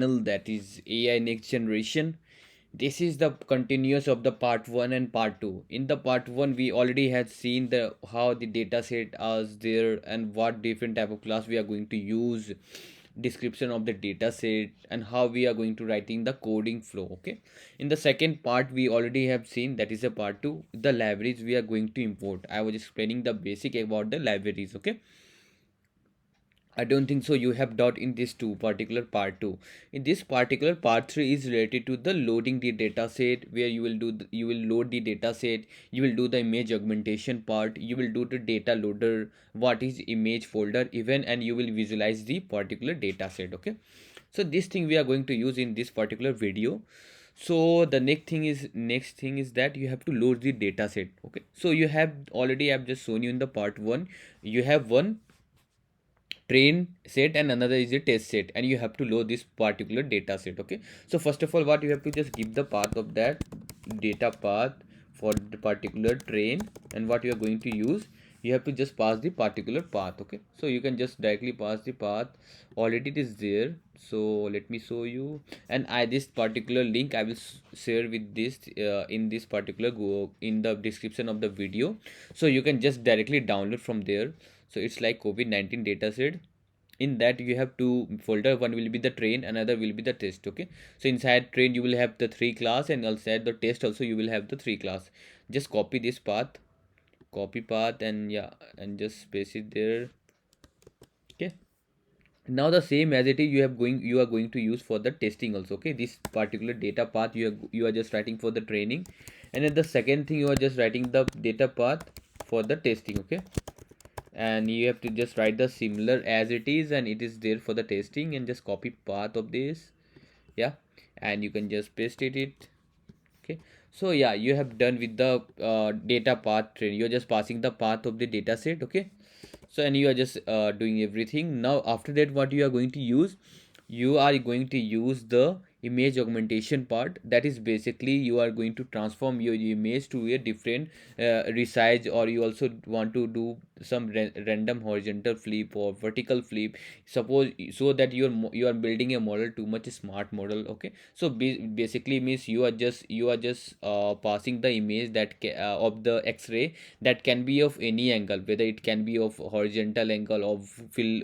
That is AI next generation. This is the continuous of the part 1 and part 2. In the part 1 we already had seen the how the data set is there and what different type of class we are going to use, description of the data set, and how we are going to writing the coding flow. Okay, in the second part we already have seen, that is a part 2, the libraries we are going to import. I was explaining the basic about the libraries. Okay, I don't think so you have dot in this two particular part 2. In this particular part 3 is related to the loading the data set, where you will you will load the data set, you will do the image augmentation part, you will do the data loader, what is image folder even, and you will visualize the particular data set. Okay, so this thing we are going to use in this particular video. So the next thing is that you have to load the data set. Okay, so you have already, I've just shown you in the part 1, you have one train set and another is a test set, and you have to load this particular data set. Okay, so first of all what you have to just give the path of that data path for the particular train, and what you are going to use, you have to just pass the particular path. Okay, so you can just directly pass the path, already it is there. So let me show you, and I this particular link I will share with this in this particular go in the description of the video, so you can just directly download from there. So it's like COVID-19 dataset. In that you have two folder, one will be the train, another will be the test. Okay, so inside train you will have the three class, and outside the test also you will have the three class. Just copy this path, copy path, and yeah, and just paste it there. Okay, now the same as it is you are going to use for the testing also. Okay, this particular data path you are just writing for the training, and then the second thing you are just writing the data path for the testing. Okay, and you have to just write the similar as it is, and it is there for the testing, and just copy path of this. Yeah, and you can just paste it. Okay, so yeah, you have done with the data path train. You're just passing the path of the data set. Okay, so and you are just doing everything. Now after that what you are going to use, you are going to use the image augmentation part. That is basically you are going to transform your image to a different resize, or you also want to do some random horizontal flip or vertical flip, suppose, so that you are building a model too much smart model. Okay, so basically means you are just passing the image that of the x-ray, that can be of any angle, whether it can be of horizontal angle, of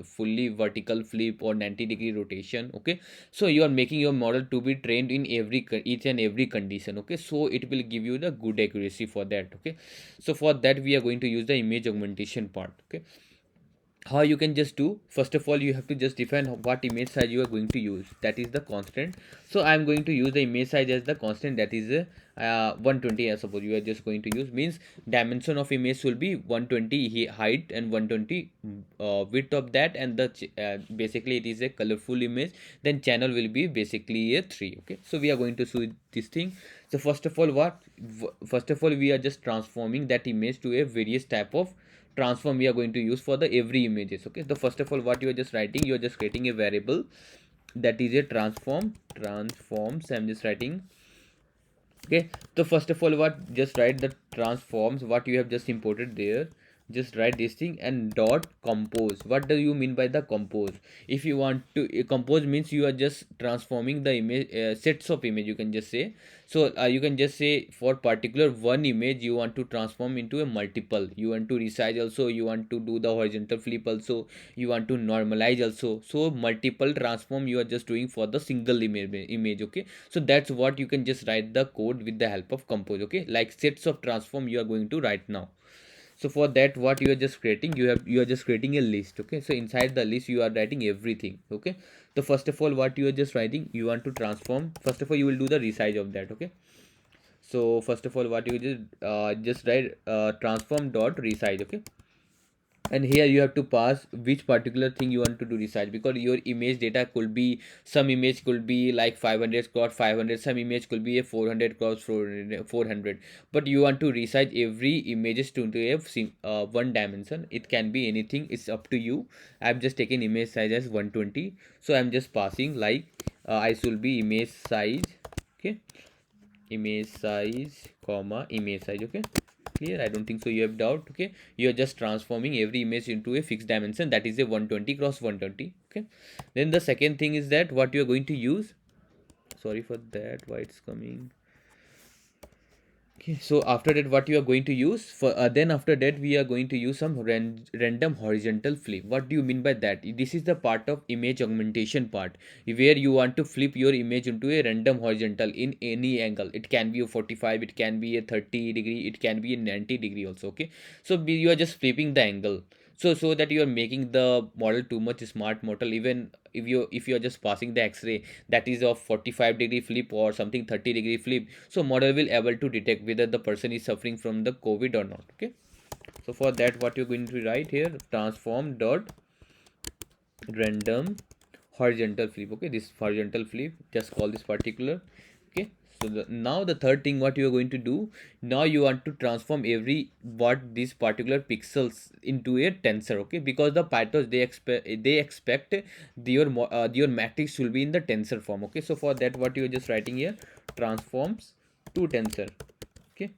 fully vertical flip, or 90-degree rotation. Okay, so you are making your model to be trained in each and every condition. Okay, so it will give you the good accuracy for that. Okay, so for that we are going to use the image augmentation part. Okay, how you can just do, first of all you have to just define what image size you are going to use, that is the constant. So I am going to use the image size as the constant, that is 120. I suppose you are just going to use, means dimension of image will be 120 height and 120 width of that, and the basically it is a colorful image, then channel will be basically a 3. Okay, so we are going to see this thing. So first of all we are just transforming that image to a various type of transform we are going to use for the every images. Okay, the first of all what you are just writing, you are just creating a variable, that is a transforms. I'm just writing. Okay, so first of all what, just write the transforms what you have just imported there, just write this thing, and dot compose. What do you mean by the compose? If you want to compose means you are just transforming the image, sets of image, you can just say. So you can just say for particular one image you want to transform into a multiple, you want to resize also, you want to do the horizontal flip also, you want to normalize also. So multiple transform you are just doing for the single image. Okay, so that's what you can just write the code with the help of compose. Okay, like sets of transform you are going to write now. So for that what you are just creating, you are just creating a list. Okay, so inside the list you are writing everything. Okay, so first of all what you are just writing, you want to transform, first of all you will do the resize of that. Okay, so first of all what you just write transform dot resize. Okay, and here you have to pass which particular thing you want to do resize, because your image data could be, some image could be like 500 cross 500, some image could be a 400 cross 400, but you want to resize every images to into a one dimension. It can be anything, it's up to you. I've just taken image size as 120, so I'm just passing like I should be image size. Okay, image size comma image size. Okay, Clear? I don't think so you have doubt. Okay, you are just transforming every image into a fixed dimension, that is a 120 cross 120. Okay, then the second thing is that what you are going to use, sorry for that, why it's coming. Okay, so after that what you are going to use for, then after that we are going to use some random horizontal flip. What do you mean by that? This is the part of image augmentation part, where you want to flip your image into a random horizontal in any angle. It can be a 45, it can be a 30 degree, it can be a 90 degree also. Okay, so you are just flipping the angle, so that you are making the model too much smart model. Even if you are just passing the x-ray that is of 45-degree flip or something 30-degree flip, so model will able to detect whether the person is suffering from the COVID or not. Okay, so for that what you're going to write here, transform dot random horizontal flip. Okay, this horizontal flip, just call this particular. Okay, so now the third thing what you are going to do, now you want to transform every what these particular pixels into a tensor. Okay, because the pythons they expect your matrix will be in the tensor form. Okay, so for that what you are just writing here, transforms to tensor. Okay,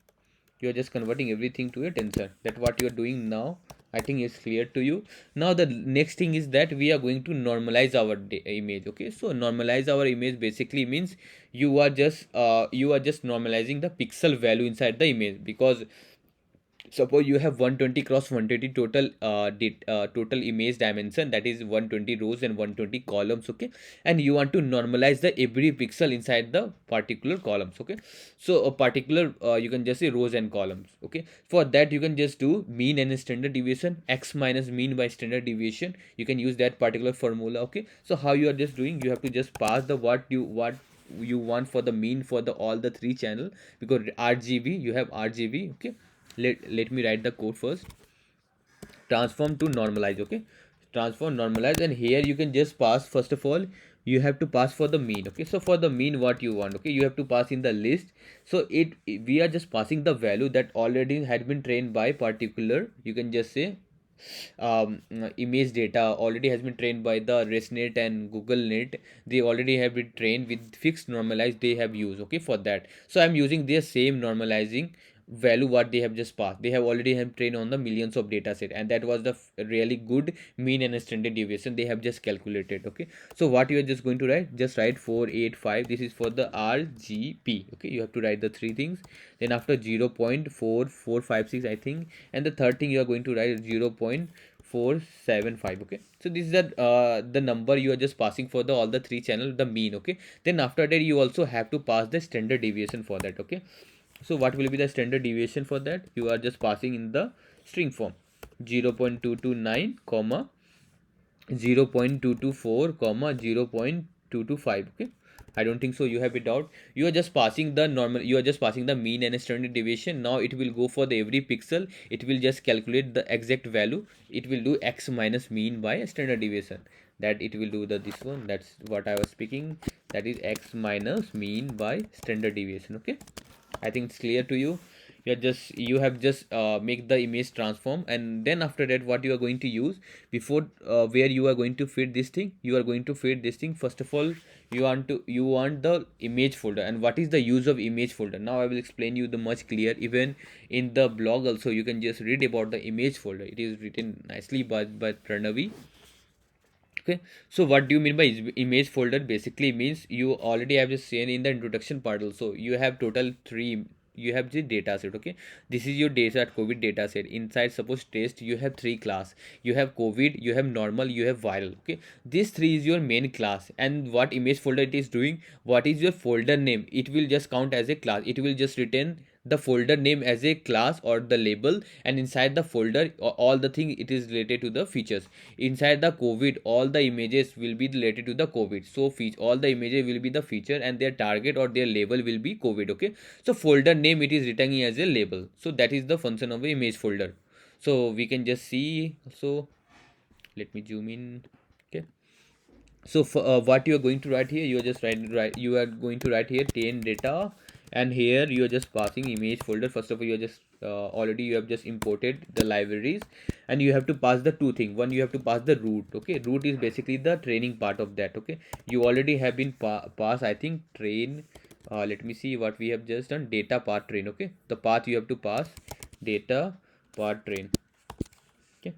you are just converting everything to a tensor. That what you are doing now, I think is clear to you. Now the next thing is that we are going to normalize our image. Okay, so normalize our image basically means you are just normalizing the pixel value inside the image. Because suppose you have 120 cross 120 total image dimension, that is 120 rows and 120 columns. Okay, and you want to normalize the every pixel inside the particular columns. Okay, so a particular you can just say rows and columns. Okay, for that you can just do mean and standard deviation, x minus mean by standard deviation. You can use that particular formula. Okay, so how you are just doing, you have to just pass the what you want for the mean for the all the three channel. Because RGB, you have RGB. Okay, let me write the code first. Transform to normalize. Okay, transform normalize, and here you can just pass, first of all you have to pass for the mean. Okay, so for the mean what you want, okay, you have to pass in the list. So we are just passing the value that already had been trained by particular, you can just say image data already has been trained by the ResNet and GoogleNet. They already have been trained with fixed normalized they have used. Okay, for that, so I'm using their same normalizing value what they have just passed. They have already have trained on the millions of data set, and that was the really good mean and standard deviation they have just calculated. Okay, so what you are just going to write, just write 485. This is for the RGP. Okay, you have to write the three things. Then after 0.4456 I think, and the third thing you are going to write is 0.475. Okay, so this is the number you are just passing for the all the three channel, the mean. Okay, then after that you also have to pass the standard deviation for that. Okay, so what will be the standard deviation for that? You are just passing in the string form, 0.229 comma 0.224 comma 0.225. Okay, I don't think so you have a doubt. You are just passing the normal, you are just passing the mean and standard deviation. Now it will go for the every pixel, it will just calculate the exact value. It will do x minus mean by standard deviation, that it will do the this one. That's what I was speaking, that is x minus mean by standard deviation. Okay, I think it's clear to you. You have just make the image transform, and then after that what you are going to use, before where you are going to fit this thing, you are going to fit this thing. First of all you want the image folder. And what is the use of image folder? Now I will explain you the much clear. Even in the blog also you can just read about the image folder. It is written nicely by Pranavi. Okay, so what do you mean by image folder? Basically means, you already have just seen in the introduction part also, you have total three, you have the data set. Okay, this is your data COVID data set. Inside suppose test, you have three class, you have COVID, you have normal, you have viral. Okay, this three is your main class. And what image folder it is doing, what is your folder name, it will just count as a class. It will just return the folder name as a class or the label, and inside the folder all the thing it is related to the features. Inside the COVID, all the images will be related to the COVID. So all the images will be the feature, and their target or their label will be COVID. Okay, so folder name it is written as a label. So that is the function of a image folder. So we can just see. So let me zoom in. Okay, so for what you are going to write here, you are just you are going to write here 10 data, and here you are just passing image folder. First of all, you are just already you have just imported the libraries, and you have to pass the two things. One, you have to pass the root. Okay, root is basically the training part of that. Okay, you already have been pass, I think, train. Let me see what we have just done, data path train. Okay, the path you have to pass data part train. Okay.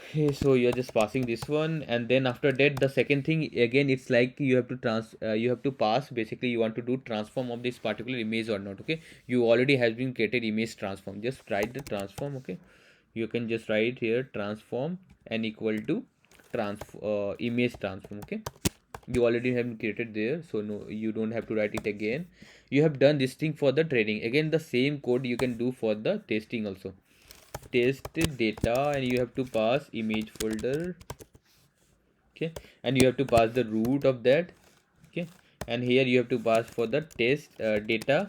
Okay, so you're just passing this one, and then after that the second thing again, it's like you have to you have to pass, basically you want to do transform of this particular image or not. Okay, you already has been created image transform, just write the transform. Okay, you can just write here transform and equal to image transform. Okay, you already have created there, so no, you don't have to write it again. You have done this thing for the training. Again the same code you can do for the testing also. Test data, and you have to pass image folder. Okay, and you have to pass the root of that. Okay, and here you have to pass for the test data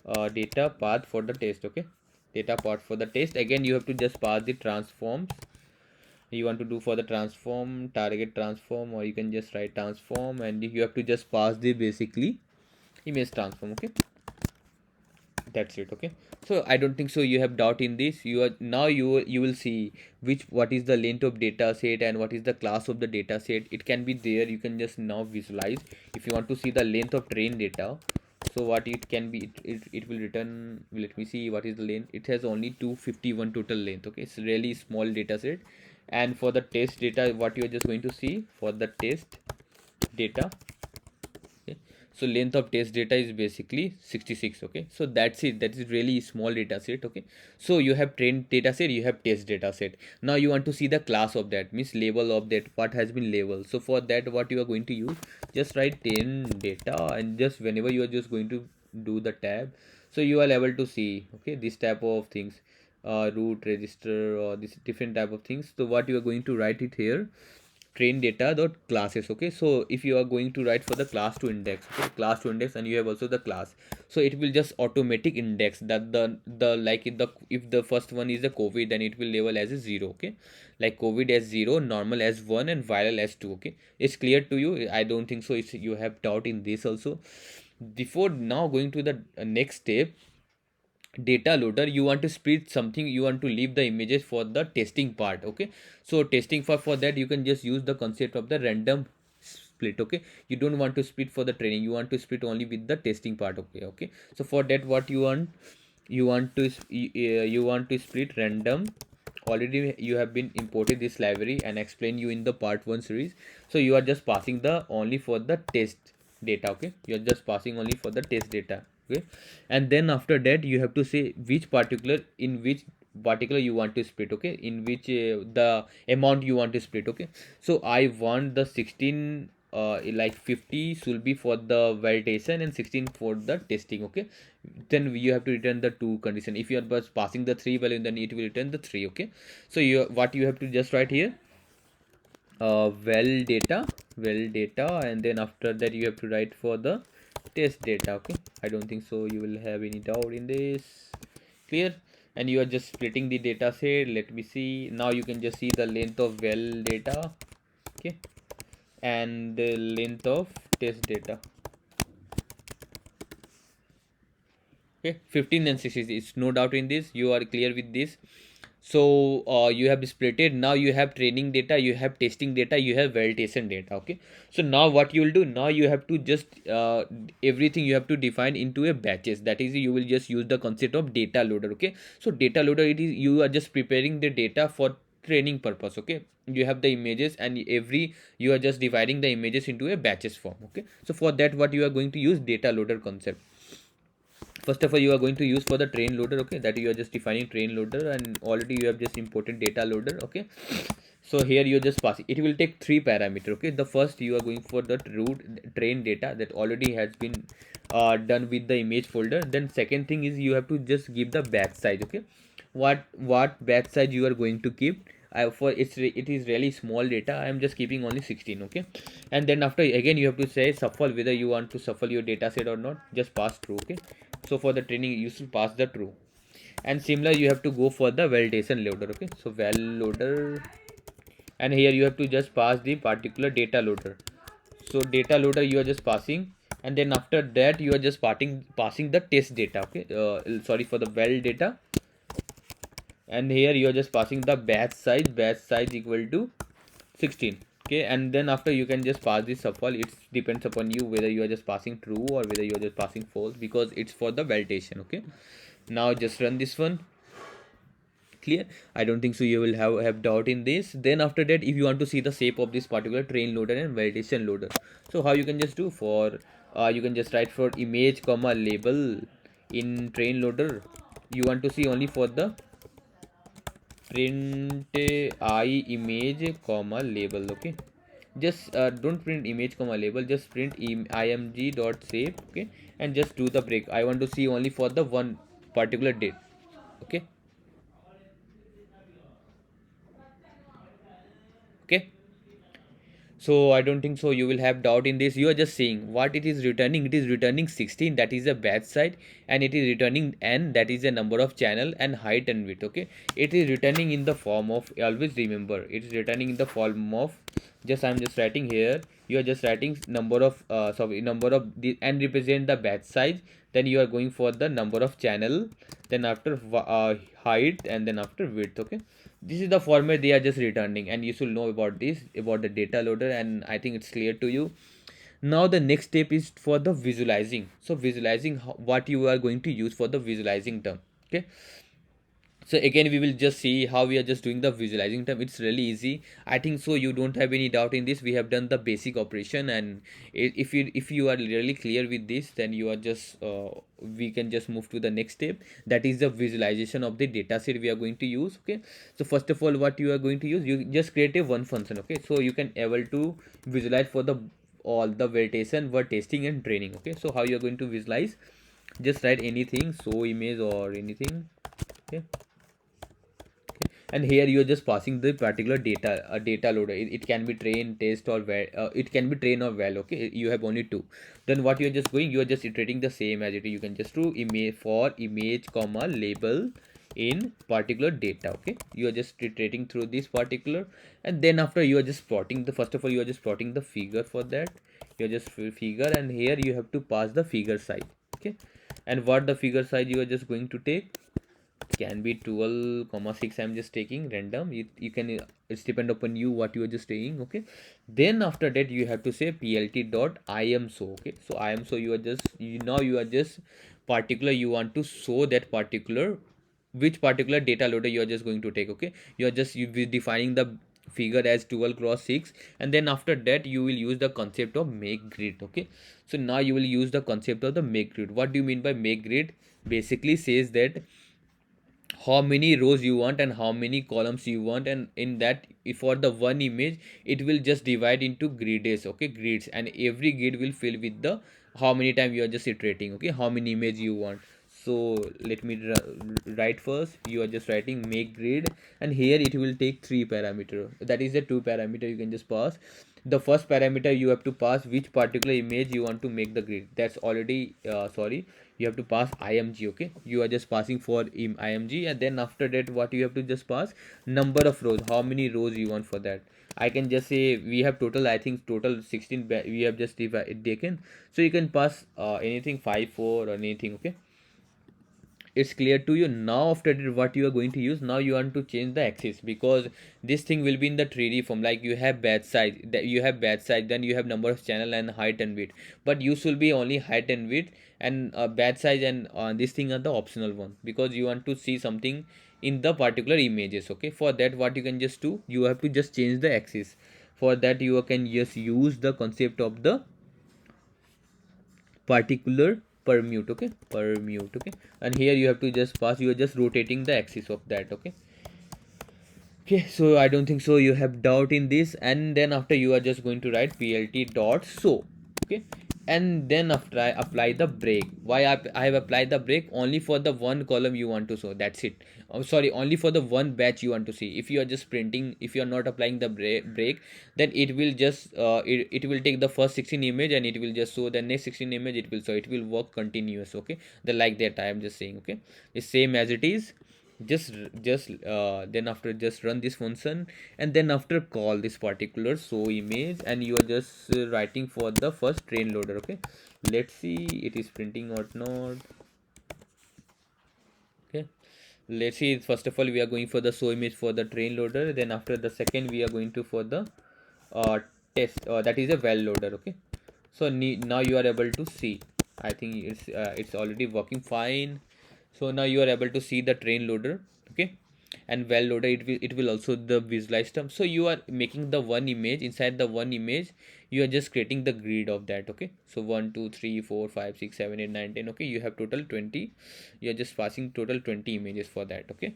path for the test. Okay, data path for the test. Again you have to just pass the transforms you want to do for the transform, target transform, or you can just write transform, and you have to just pass the basically image transform. Okay, that's it. Okay, so I don't think so you have doubt in this. You are now you will see what is the length of data set and what is the class of the data set. It can be there, you can just now visualize. If you want to see the length of train data, so what it can be, it will return. Let me see what is the length. It has only 251 total length. Okay, it's really small data set. And for the test data, what you are just going to see for the test data. Okay, so length of test data is basically 66. Okay, so that's it. That is really small data set. Okay, so you have trained data set, you have test data set. Now you want to see the class of that, means label of that, what has been labeled. So for that, what you are going to use, just write 10 data, and just whenever you are just going to do the tab, so you are able to see, okay, this type of things, root register, or this different type of things. So what you are going to write it here, train data dot classes. Okay, so if you are going to write for the class to index, okay, class to index, and you have also the class, so it will just automatic index that the like if the first one is the covid, then it will label as a 0. Okay, like covid as 0, normal as 1, and viral as 2. Okay, it's clear to you? I don't think so it's, you have doubt in this also. Before now going to the next step, data loader, you want to split something, you want to leave the images for the testing part. Okay, so testing for that, you can just use the concept of the random split. Okay, you don't want to split for the training, you want to split only with the testing part. Okay, so for that, what you want, you want to split random. Already you have been imported this library and explain you in the part 1 series. So you are just passing the only for the test data. Okay, you are just passing only for the test data. Okay, and then after that you have to say which particular, in which particular you want to split. Okay, in which the amount you want to split. Okay, so I want the 16, like 50 should be for the validation and 16 for the testing. Okay, then you have to return the two condition. If you are just passing the 3 value, then it will return the 3. Okay, so what you have to just write here, well data, and then after that you have to write for the test data. Okay, I don't think so you will have any doubt in this. Clear? And you are just splitting the data set. Let me see. Now you can just see the length of well data. Okay, and the length of test data. Okay, 15 and 16, it's no doubt in this, you are clear with this. So you have splitted. Now you have training data, you have testing data, you have validation data. Okay, so now what you will do, now you have to just everything you have to define into a batches. That is, you will just use the concept of data loader. Okay, so data loader, it is, you are just preparing the data for training purpose. Okay, you have the images, and you are just dividing the images into a batches form. Okay, so for that, what you are going to use, data loader concept. First of all, you are going to use for the train loader. Okay, that you are just defining train loader, and already you have just imported data loader. Okay, so here you're just passing, it will take 3 parameter. Okay, the first, you are going for the root train data that already has been done with the image folder. Then second thing is, you have to just give the batch size. Okay, what batch size you are going to keep. For it is really small data, I am just keeping only 16. Okay, and then after, again you have to say shuffle, whether you want to shuffle your data set or not, just pass true. Okay, so for the training, you should pass the true. And similar, you have to go for the validation loader. Okay, so val loader, and here you have to just pass the particular data loader. So data loader you are just passing, and then after that you are just passing the test data. Okay, sorry, for the val data, and here you are just passing the batch size equal to 16. Okay, and then after, you can just pass this shuffle. It depends upon you whether you are just passing true or whether you are just passing false, because it's for the validation. Okay, Now just run this one. Clear? I don't think so you will have doubt in this. Then after that, if you want to see the shape of this particular train loader and validation loader, so how you can just do for you can just write for image comma label in train loader. You want to see only for the print I image comma label. Okay, just don't print image comma label, just print img dot save. Okay, and just do the break. I want to see only for the one particular date. Okay. Okay, so I don't think so you will have doubt in this. You are just saying what it is returning. It is returning 16, that is a batch side, and it is returning n, that is a number of channel, and height and width. Okay, it is returning in the form of, always remember, it is returning in the form of, just I'm just writing here, you are just writing number of sorry, number of the, and represent the batch size, then you are going for the number of channel, then after height, and then after width. Okay, this is the format they are just returning, and you should know about this, about the data loader, and I think it's clear to you. Now the next step is for the visualizing. So visualizing what you are going to use for the visualizing term. Okay, so again we will just see how we are just doing the visualizing term. It's really easy, I think so you don't have any doubt in this. We have done the basic operation, and if you are really clear with this, then you are just we can just move to the next step, that is the visualization of the data set we are going to use. Okay, so first of all, what you are going to use, you just create a one function. Okay, so you can able to visualize for the all the validation, word testing and training. Okay, so how you are going to visualize, just write anything, so image or anything. Okay, and here you are just passing the particular data, a data loader. It can be train, test, or it can be train or val. Okay, you have only two. Then what you are just going, you are just iterating the same as it. You can just do image for image comma label in particular data. Okay, you are just iterating through this particular, and then after you are just plotting the, first of all you are just plotting the figure. For that you are just figure, and here you have to pass the figure size. Okay, and what the figure size you are just going to take, can be 12 comma 6. I'm just taking random. You can it's depend upon you what you are just taking. Okay, then after that you have to say plt dot imso. Okay, so imso, you are just, now you are just particular, you want to show that particular, which particular data loader you are just going to take. Okay, you are just defining the figure as 12 cross 6, and then after that you will use the concept of make grid. Okay, so now you will use the concept of the make grid. What do you mean by make grid? Basically says that how many rows you want and how many columns you want, and in that, if for the one image, it will just divide into grids. Okay, grids, and every grid will fill with the how many time you are just iterating. Okay, how many image you want. So let me write first. You are just writing make grid, and here it will take three parameter, that is the two parameter you can just pass. The first parameter you have to pass which particular image you want to make the grid. That's already sorry, you have to pass img. Okay, you are just passing for img, and then after that what you have to just pass, number of rows, how many rows you want. For that I can just say we have total, I think total 16 we have just taken, so you can pass anything 5 4 or anything. Okay, it's clear to you. Now after that, what you are going to use, now you want to change the axis, because this thing will be in the 3D form. Like you have batch size, that you have batch size, then you have number of channel and height and width, but you should be only height and width, and batch size and this thing are the optional one, because you want to see something in the particular images. Okay, for that what you can just do, you have to just change the axis. For that you can just use the concept of the particular permute. Okay, permute. Okay, and here you have to just pass, you are just rotating the axis of that. Okay, okay, so I don't think so you have doubt in this, and then after you are just going to write plt dot so. Okay, and then after I apply the break. Why I have applied the break? Only for the one column you want to show, that's it. Oh, sorry, only for the one batch you want to see. If you are just printing, if you are not applying the break, then it will just it will take the first 16 image, and it will just show the next 16 image. It will, so it will work continuous. Okay, the like that I am just saying. Okay, it's same as it is. Just then after just run this function, and then after call this particular show image, and you are just writing for the first train loader. Okay, let's see it is printing or not. Okay, let's see, first of all we are going for the show image for the train loader, then after the second we are going to for the uh, test, that is a well loader. Okay, so now you are able to see, I think it's already working fine. So now you are able to see the train loader, okay, and well loader, it will also the visualize term. So you are making the one image. Inside the one image you are just creating the grid of that, okay. So 1 2 3 4 5 6 7 8 9 10, okay, you have total 20. You are just passing total 20 images for that, okay.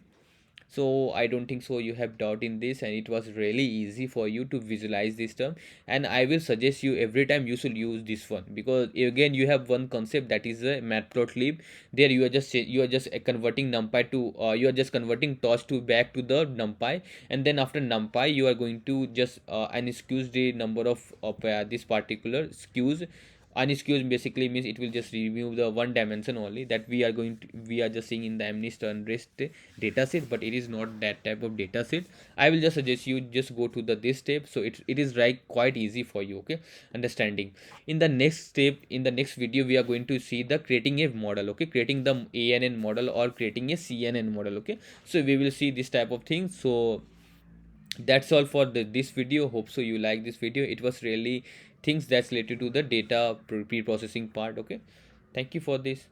So I don't think so you have doubt in this, and it was really easy for you to visualize this term. And I will suggest you every time you should use this one, because again you have one concept, that is a matplotlib. There you are just converting numpy to you are just converting torch to back to the numpy, and then after numpy you are going to just unskews the number of this particular skews. Unskews basically means it will just remove the one dimension only, that we are just seeing in the MNIST unrest data set, but it is not that type of data set. I will just suggest you just go to the this step. So it is like quite easy for you, okay, understanding. In the next step, in the next video, we are going to see the creating a model, okay, creating the ANN model or creating a CNN model, okay. So we will see this type of things. So that's all for this video. Hope so you like this video. It was really things that's related to the data pre-processing part, okay. Thank you for this.